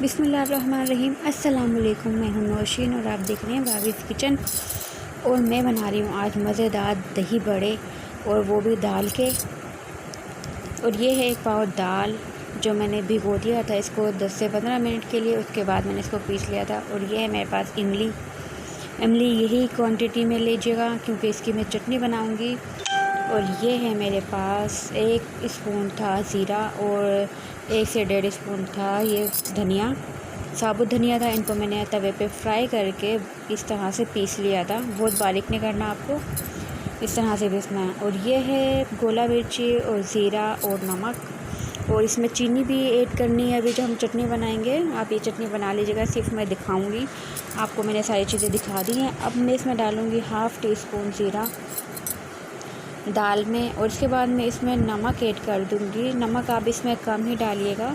बिस्मिल्लाहिर्रहमानिर्रहीम। अस्सलाम वालेकुम। मैं हूं नौशीन और आप देख रहे हैं भाभीज़ किचन। और मैं बना रही हूं आज मज़ेदार दही बड़े, और वो भी दाल के। और ये है 1 पाव दाल जो मैंने भिगो दिया था इसको 10 से 15 मिनट के लिए। उसके बाद मैंने इसको पीस लिया था। और ये है मेरे पास इमली यही क्वांटिटी में लीजिएगा क्योंकि इसकी मैं चटनी बनाऊँगी। और ये है मेरे पास 1 स्पून था ज़ीरा और 1 से 1.5 स्पून था ये धनिया, साबुत धनिया था। इनको मैंने तवे पे फ्राई करके इस तरह से पीस लिया था। बहुत बारीक नहीं करना आपको, इस तरह से पीसना है। और ये है गोला मिर्ची और ज़ीरा और नमक। और इसमें चीनी भी ऐड करनी है अभी जो हम चटनी बनाएंगे। आप ये चटनी बना लीजिएगा, सिर्फ मैं दिखाऊंगी आपको। मैंने सारी चीज़ें दिखा दी हैं। अब मैं इसमें डालूँगी 1/2 टीस्पून ज़ीरा दाल में। और इसके बाद मैं इसमें नमक ऐड कर दूँगी। नमक आप इसमें कम ही डालिएगा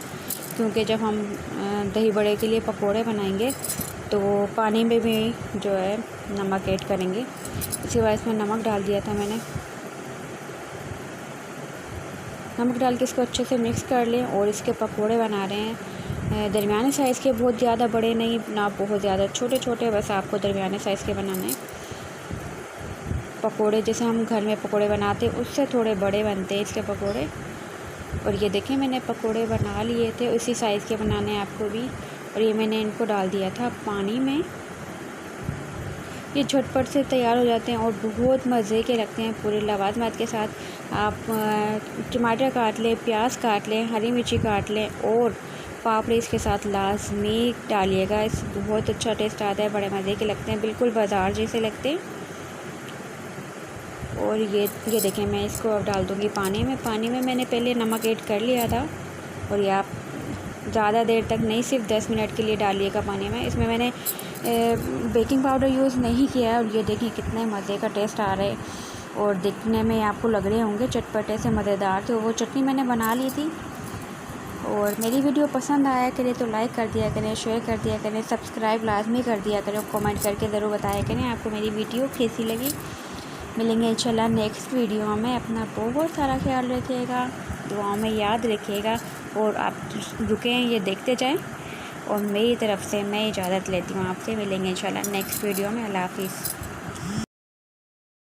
क्योंकि जब हम दही बड़े के लिए पकोड़े बनाएंगे तो पानी में भी जो है नमक ऐड करेंगे। इसके बाद इसमें नमक डाल दिया था मैंने। नमक डाल के इसको अच्छे से मिक्स कर लें। और इसके पकोड़े बना रहे हैं दरमियाने साइज़ के, बहुत ज़्यादा बड़े नहीं ना बहुत ज़्यादा छोटे छोटे, बस आपको दरमियाने साइज़ के बनाने हैं पकोड़े। जैसे हम घर में पकोड़े बनाते हैं उससे थोड़े बड़े बनते हैं इसके पकोड़े। और ये देखें मैंने पकोड़े बना लिए थे, उसी साइज़ के बनाने हैं आपको भी। और ये मैंने इनको डाल दिया था पानी में। ये झटपट से तैयार हो जाते हैं और बहुत मज़े के लगते हैं पूरे लवाजमात के साथ। आप टमाटर काट लें, प्याज काट लें, हरी मिर्ची काट लें और पापड़ी इसके साथ लाजमी डालिएगा। इस बहुत अच्छा टेस्ट आता है, बड़े मज़े के लगते हैं, बिल्कुल बाज़ार जैसे लगते हैं। और ये देखें मैं इसको अब डाल दूँगी पानी में मैंने पहले नमक ऐड कर लिया था। और ये आप ज़्यादा देर तक नहीं, सिर्फ 10 मिनट के लिए डालिएगा पानी में। इसमें मैंने बेकिंग पाउडर यूज़ नहीं किया है। और ये देखिए कितने मज़े का टेस्ट आ रहा है। और दिखने में आपको लग रहे होंगे चटपटे से मज़ेदार। तो वो चटनी मैंने बना ली थी। और मेरी वीडियो पसंद आया करे तो लाइक कर दिया करें, शेयर कर दिया करें, सब्सक्राइब लाजमी कर दिया करें, और कमेंट करके ज़रूर बताया करें आपको मेरी वीडियो कैसी लगी। मिलेंगे इंशाल्लाह नेक्स्ट वीडियो में। अपना बहुत सारा ख्याल रखिएगा, दुआओं में याद रखिएगा। और आप रुकें, ये देखते जाएं। और मेरी तरफ़ से मैं इजाज़त लेती हूँ आपसे। मिलेंगे इंशाल्लाह नेक्स्ट वीडियो में। अल्लाह हाफ़िज़।